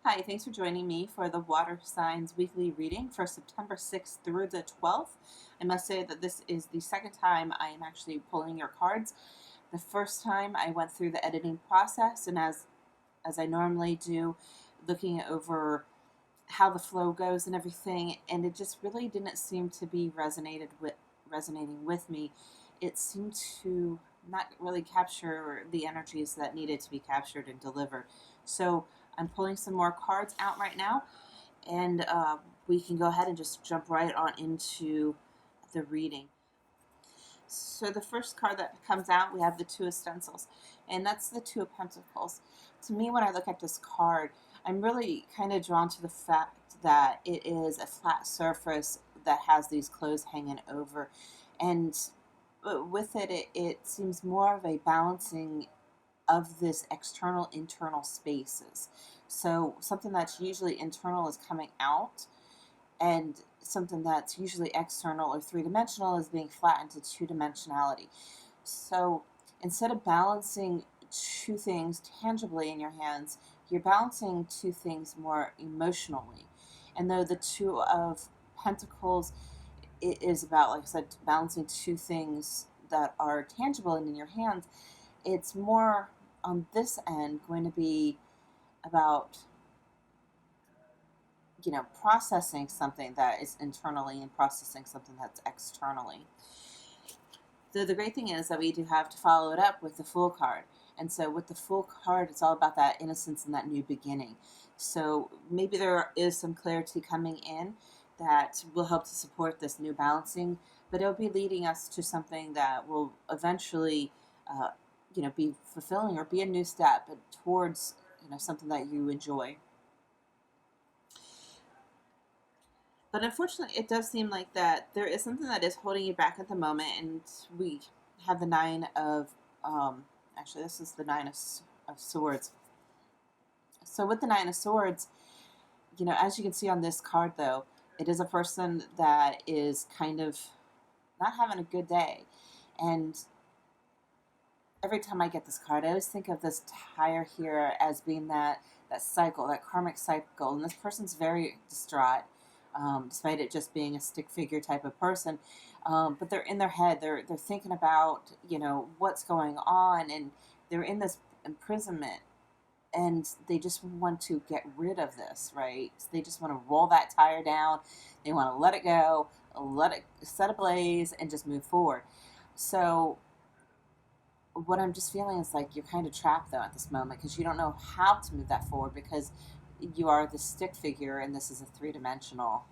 Hi, thanks for joining me for the Water Signs Weekly Reading for September 6th through the 12th. I must say that this is the second time I am actually pulling your cards. The first time I went through the editing process, and as I normally do, looking over how the flow goes and everything, and it just really didn't seem to be resonating with me. It seemed to not really capture the energies that needed to be captured and delivered. So I'm pulling some more cards out right now, and we can go ahead and just jump right on into the reading. So the first card that comes out, we have the Two of Stencils, and that's the Two of Pentacles. To me, when I look at this card, I'm really kind of drawn to the fact that it is a flat surface that has these clothes hanging over, and with it seems more of a balancing of this external internal spaces. So something that's usually internal is coming out, and something that's usually external or three-dimensional is being flattened to two-dimensionality. So instead of balancing two things tangibly in your hands, you're balancing two things more emotionally. And though the Two of Pentacles, it is about, like I said, balancing two things that are tangible and in your hands, it's more on this end going to be about processing something that is internally and processing something that's externally. The great thing is that we do have to follow it up with the Fool card. And so with the Fool card, it's all about that innocence and that new beginning. So maybe there is some clarity coming in that will help to support this new balancing, but it'll be leading us to something that will eventually, be fulfilling or be a new step towards, something that you enjoy. But unfortunately, it does seem like that there is something that is holding you back at the moment, and we have the Nine of, actually, this is the Nine of Swords. So with the Nine of Swords, as you can see on this card, though, it is a person that is kind of not having a good day. And every time I get this card, I always think of this tire here as being that cycle, that karmic cycle. And this person's very distraught, despite it just being a stick figure type of person. But they're in their head. They're thinking about, what's going on. And they're in this imprisonment. And they just want to get rid of this, right? So they just want to roll that tire down. They want to let it go, let it set ablaze, and just move forward. So what I'm just feeling is like you're kind of trapped, though, at this moment, because you don't know how to move that forward, because you are the stick figure, and this is a three-dimensional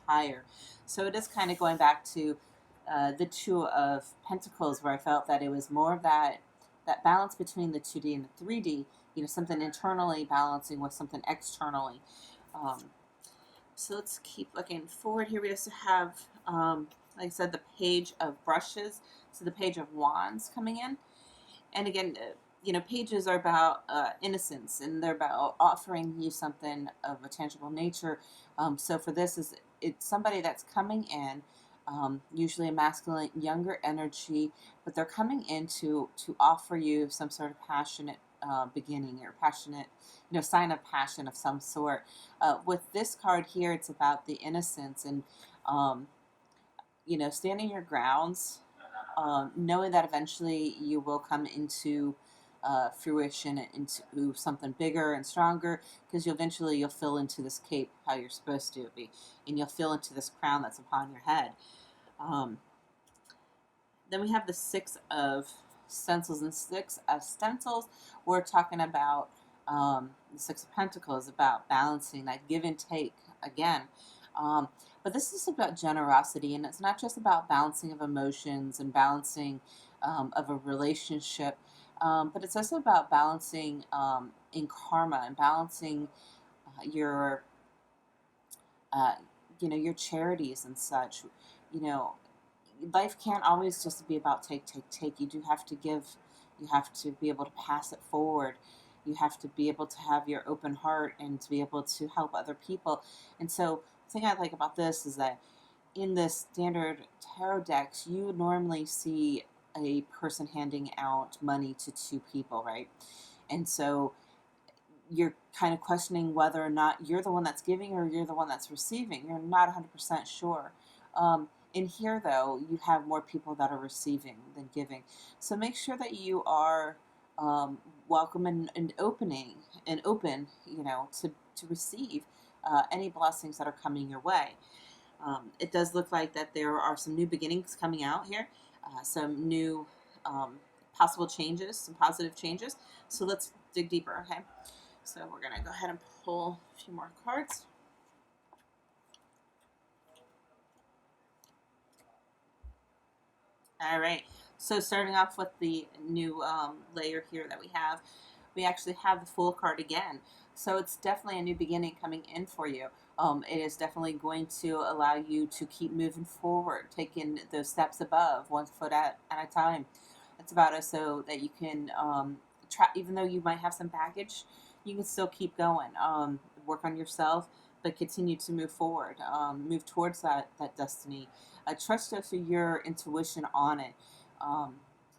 tire. So it is kind of going back to the Two of Pentacles, where I felt that it was more of that balance between the 2D and the 3D, something internally balancing with something externally. So let's keep looking forward here. We also have, like I said, the Page of Brushes, so the Page of Wands coming in. And again, pages are about innocence, and they're about offering you something of a tangible nature. So for this, it's somebody that's coming in, usually a masculine, younger energy, but they're coming in to offer you some sort of passionate beginning, or passionate, sign of passion of some sort. With this card here, it's about the innocence and, standing your grounds, knowing that eventually you will come into fruition, into something bigger and stronger, because you'll fill into this cape how you're supposed to be, and you'll fill into this crown that's upon your head. Then we have the Six of Stencils, and Six of Stencils, we're talking about the Six of Pentacles, about balancing that give and take again. But this is about generosity, and it's not just about balancing of emotions and balancing of a relationship, but it's also about balancing in karma, and balancing your your charities and such. Life can't always just be about take. You do have to give. You have to be able to pass it forward. You have to be able to have your open heart and to be able to help other people. And so the thing I like about this is that in the standard tarot decks, you would normally see a person handing out money to two people, right? And so you're kind of questioning whether or not you're the one that's giving or you're the one that's receiving. You're not 100% sure. In here, though, you have more people that are receiving than giving. So make sure that you are welcome and opening and open, to receive any blessings that are coming your way. It does look like that there are some new beginnings coming out here, some new possible changes, some positive changes. So let's dig deeper, okay? So we're going to go ahead and pull a few more cards. All right. So starting off with the new layer here that we actually have the Fool card again. So it's definitely a new beginning coming in for you. It is definitely going to allow you to keep moving forward, taking those steps above, 1 foot at a time. It's about it so that you can try, even though you might have some baggage, you can still keep going. Work on yourself, but continue to move forward, move towards that destiny. Trust also your intuition on it,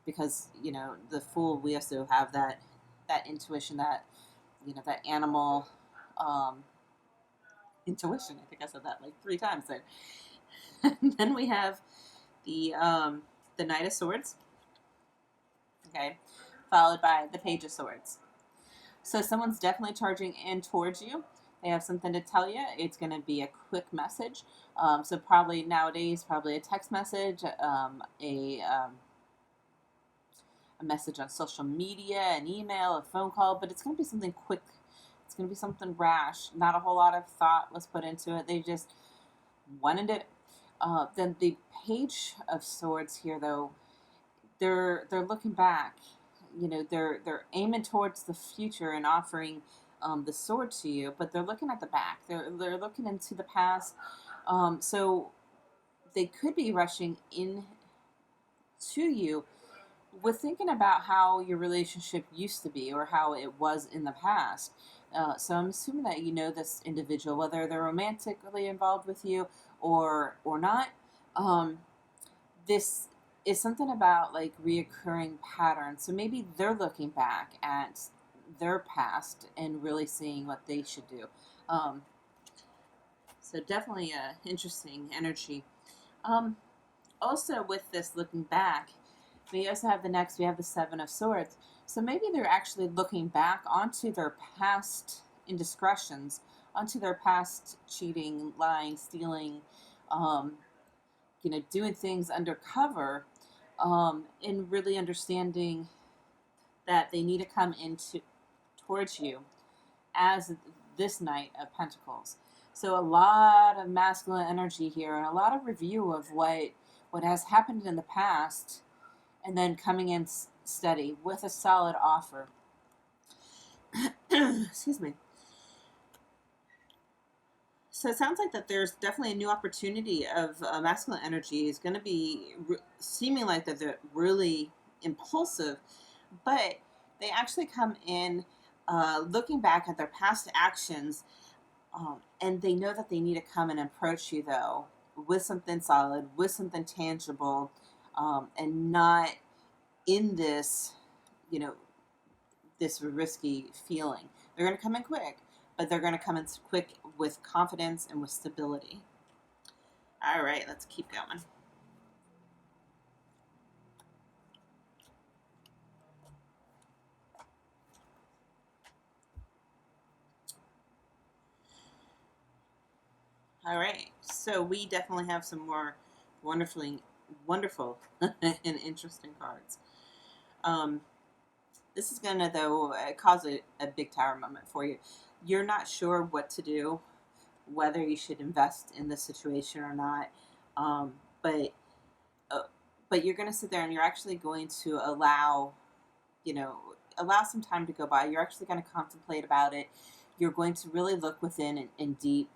because the Fool, we also have that intuition, that that animal intuition. I think I said that like 3 times there. And then we have the Knight of Swords, okay, followed by the Page of Swords. So someone's definitely charging in towards you. They have something to tell you. It's going to be a quick message. So probably nowadays, probably a text message, a message on social media, an email, a phone call, but it's going to be something quick. It's going to be something rash. Not a whole lot of thought was put into it. They just went and did it. Then the Page of Swords here, though, they're looking back. They're aiming towards the future and offering the sword to you, but they're looking at the back. They're looking into the past. So they could be rushing in to you with thinking about how your relationship used to be or how it was in the past. So I'm assuming that you know this individual, whether they're romantically involved with you or not. This is something about like reoccurring patterns. So maybe they're looking back at their past and really seeing what they should do. So definitely a interesting energy. Also with this looking back, we also have we have the Seven of Swords. So maybe they're actually looking back onto their past indiscretions, onto their past cheating, lying, stealing, doing things undercover, and really understanding that they need to come towards you as this Knight of Pentacles. So a lot of masculine energy here and a lot of review of what has happened in the past, and then coming in steady with a solid offer. Excuse me. So it sounds like that there's definitely a new opportunity of masculine energy is going to be seeming like that they're really impulsive, but they actually come in looking back at their past actions, and they know that they need to come and approach you, though, with something solid, with something tangible, and not in this, this risky feeling. They're going to come in quick, but they're going to come in quick with confidence and with stability. All right, let's keep going. All right, so we definitely have some more wonderful and interesting cards. This is going to, though, cause a big tower moment for you. You're not sure what to do, whether you should invest in this situation or not, but you're going to sit there and you're actually going to allow some time to go by. You're actually going to contemplate about it. You're going to really look within and deep.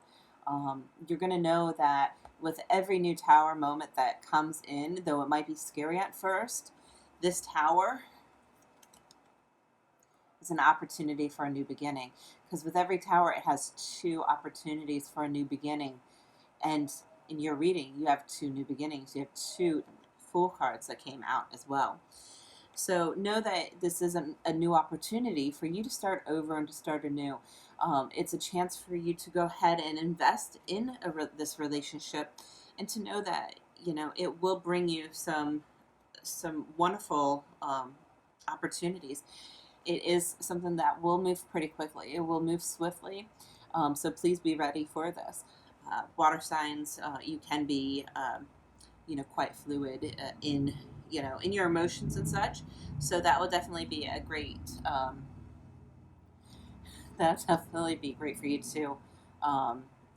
You're going to know that with every new tower moment that comes in, though it might be scary at first, this tower is an opportunity for a new beginning. Because with every tower, it has 2 opportunities for a new beginning. And in your reading, you have 2 new beginnings. You have 2 Fool cards that came out as well. So know that this isn't a new opportunity for you to start over and to start anew. It's a chance for you to go ahead and invest in this relationship, and to know that it will bring you some wonderful opportunities. It is something that will move pretty quickly. It will move swiftly. So please be ready for this. Water signs, you can be, quite fluid in your emotions and such. So that will definitely be a that'll definitely be great for you to,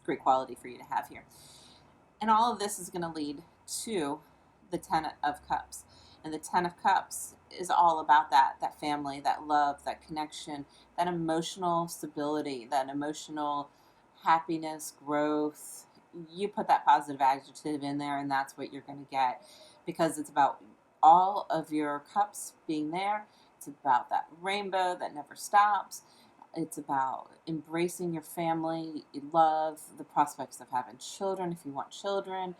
great quality for you to have here. And all of this is going to lead to the Ten of Cups. And the Ten of Cups is all about that family, that love, that connection, that emotional stability, that emotional happiness, growth. You put that positive adjective in there, and that's what you're going to get, because it's about all of your cups being there. It's about that rainbow that never stops. It's about embracing your family, love, the prospects of having children if you want children,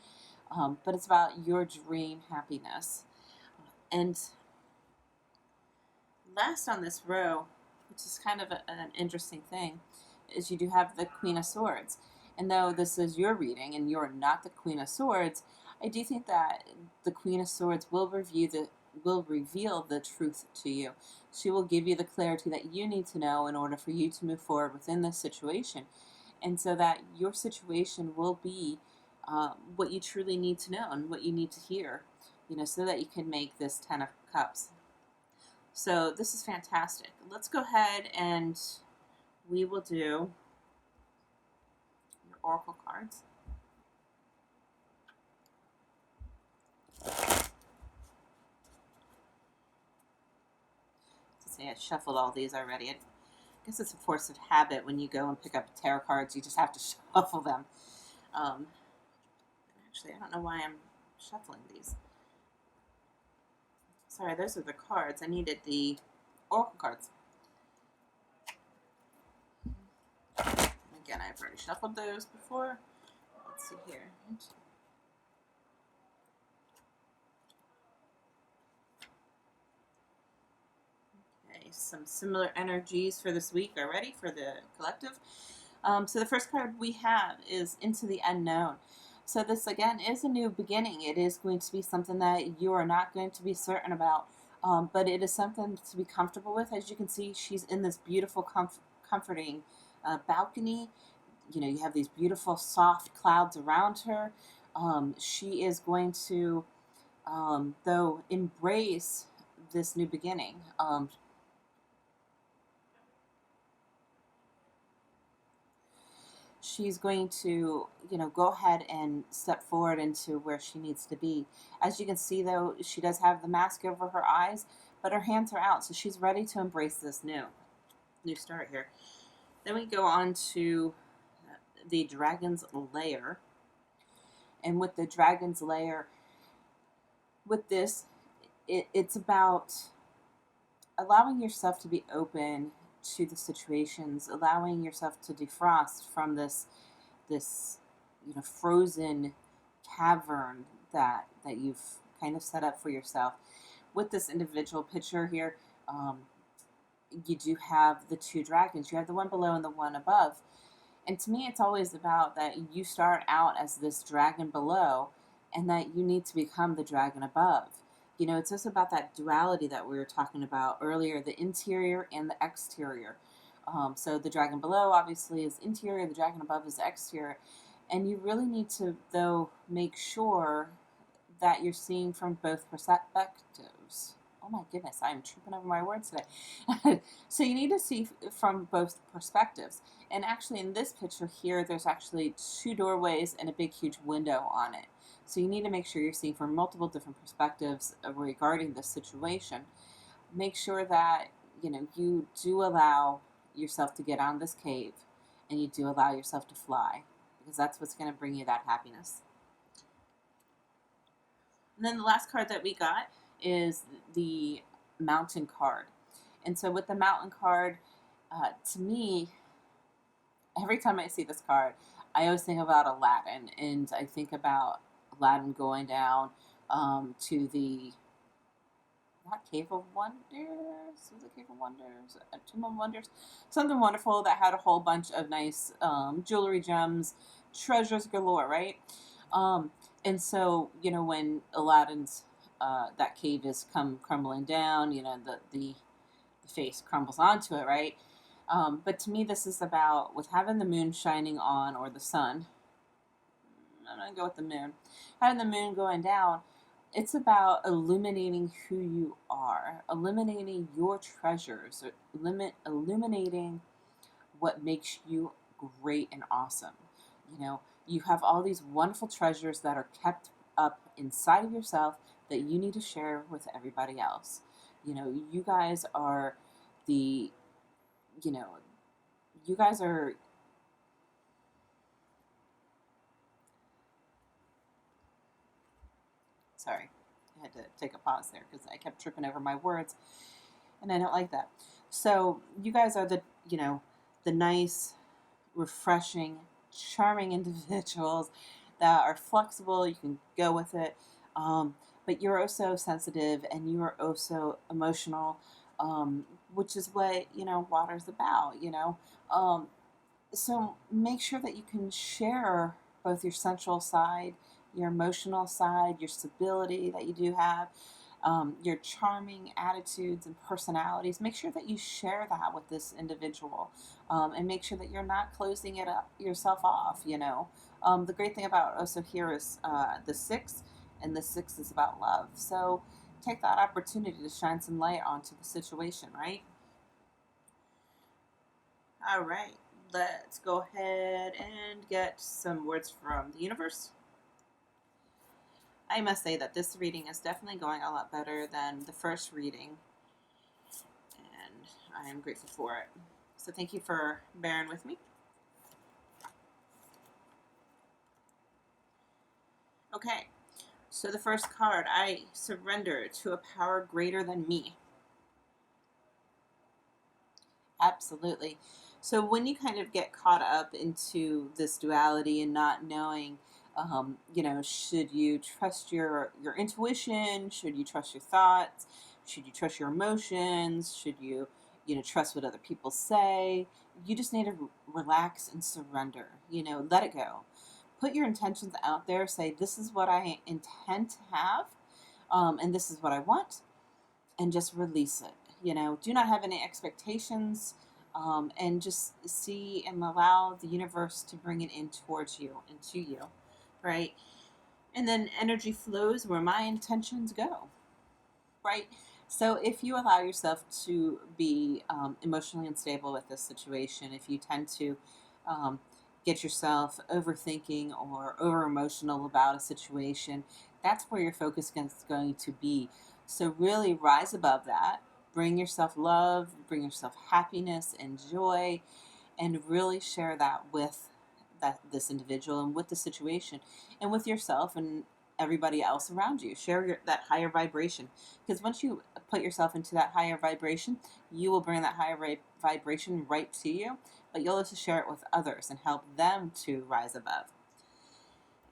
but it's about your dream happiness. And last on this row, which is kind of an interesting thing, is you do have the Queen of Swords. And though this is your reading and you're not the Queen of Swords, I do think that the Queen of Swords will reveal the truth to you. She will give you the clarity that you need to know in order for you to move forward within this situation, and so that your situation will be what you truly need to know and what you need to hear, so that you can make this Ten of Cups. So this is fantastic. Let's go ahead and we will do your oracle cards. See, I shuffled all these already. I guess it's a force of habit. When you go and pick up tarot cards, you just have to shuffle them. Actually, I don't know why I'm shuffling these. Sorry, those are the cards. I needed the oracle cards. Again, I've already shuffled those before. Let's see here. Okay, some similar energies for this week already for the collective. So the first card we have is Into the Unknown. So this, again, is a new beginning. It is going to be something that you are not going to be certain about, but it is something to be comfortable with. As you can see, she's in this beautiful, comforting balcony. You have these beautiful, soft clouds around her. She is going to, though, embrace this new beginning. She's going to, go ahead and step forward into where she needs to be. As you can see, though, she does have the mask over her eyes, but her hands are out, so she's ready to embrace this new start here. Then we go on to the Dragon's Lair. And with the Dragon's Lair, with this, it's about allowing yourself to be open to the situations, allowing yourself to defrost from this frozen cavern that you've kind of set up for yourself. With this individual picture here, you do have the two dragons. You have the one below and the one above. And to me, it's always about that you start out as this dragon below, and that you need to become the dragon above. It's just about that duality that we were talking about earlier, the interior and the exterior. So the dragon below, obviously, is interior. The dragon above is exterior. And you really need to, though, make sure that you're seeing from both perspectives. Oh my goodness, I am tripping over my words today. So you need to see from both perspectives. And actually, in this picture here, there's actually two doorways and a big, huge window on it. So you need to make sure you're seeing from multiple different perspectives regarding this situation. Make sure that, you do allow yourself to get out of this cave, and you do allow yourself to fly, because that's what's going to bring you that happiness. And then the last card that we got is the Mountain card. And so with the Mountain card, to me, every time I see this card, I always think about Aladdin, and I think about Aladdin going down to the, not Cave of Wonders. Was it Cave of Wonders? Tomb of Wonders? Something wonderful that had a whole bunch of nice jewelry, gems, treasures galore, right? Um, and so, when Aladdin's that cave is come crumbling down, the face crumbles onto it, right? But to me, this is about with having the moon shining on, or the sun. I'm gonna go with the moon. Having the moon going down, it's about illuminating who you are, illuminating your treasures, illuminating what makes you great and awesome. You have all these wonderful treasures that are kept up inside of yourself that you need to share with everybody else. You guys are the, you know, you guys are, sorry, I had to take a pause there because I kept tripping over my words and I don't like that. So you guys are the nice, refreshing, charming individuals that are flexible. You can go with it, but you're also sensitive and you are also emotional, which is what water's about. So make sure that you can share both your sensual side, your emotional side, your stability that you do have, your charming attitudes and personalities. Make sure that you share that with this individual, and make sure that you're not closing it up yourself off. The great thing about also here is the six, and the six is about love. So take that opportunity to shine some light onto the situation, right? All right, let's go ahead and get some words from the universe. I must say that this reading is definitely going a lot better than the first reading, and I am grateful for it. So thank you for bearing with me. Okay, so the first card, I surrender to a power greater than me. Absolutely. So when you kind of get caught up into this duality and not knowing, should you trust your intuition? Should you trust your thoughts? Should you trust your emotions? Should you, trust what other people say? You just need to relax and surrender. Let it go. Put your intentions out there. Say, this is what I intend to have, and this is what I want, and just release it. Do not have any expectations, and just see and allow the universe to bring it in towards you and to you, right? And then energy flows where my intentions go, right? So if you allow yourself to be emotionally unstable with this situation, if you tend to um, get yourself overthinking or over emotional about a situation, that's where your focus is going to be. So really rise above that. Bring yourself love, bring yourself happiness and joy, and really share that with this individual and with the situation and with yourself and everybody else around you. Share that higher vibration, because once you put yourself into that higher vibration, you will bring that higher vibration right to you, but you'll also share it with others and help them to rise above.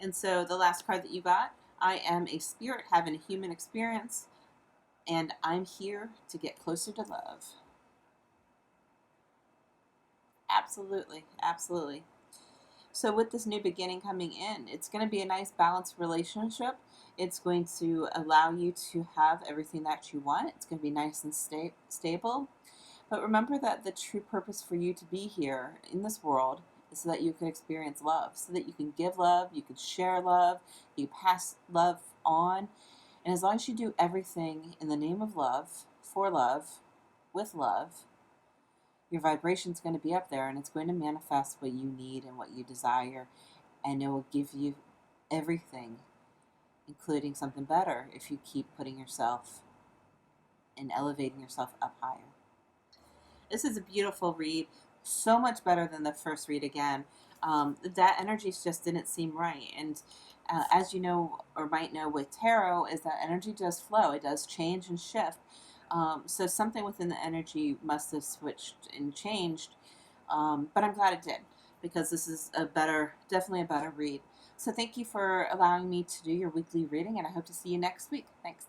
And so the last card that you got, I am a spirit having a human experience, and I'm here to get closer to love. Absolutely, absolutely. So with this new beginning coming in, it's going to be a nice balanced relationship. It's going to allow you to have everything that you want. It's going to be nice and stable. But remember that the true purpose for you to be here in this world is so that you can experience love, so that you can give love, you can share love, you pass love on. And as long as you do everything in the name of love, for love, with love, your vibration is going to be up there and it's going to manifest what you need and what you desire, and it will give you everything, including something better, if you keep putting yourself and elevating yourself up higher. This is a beautiful read, so much better than the first read again. That energy just didn't seem right, and as you know or might know with tarot, is that energy does flow, it does change and shift. So something within the energy must have switched and changed, but I'm glad it did, because this is definitely a better read. So thank you for allowing me to do your weekly reading, and I hope to see you next week. Thanks.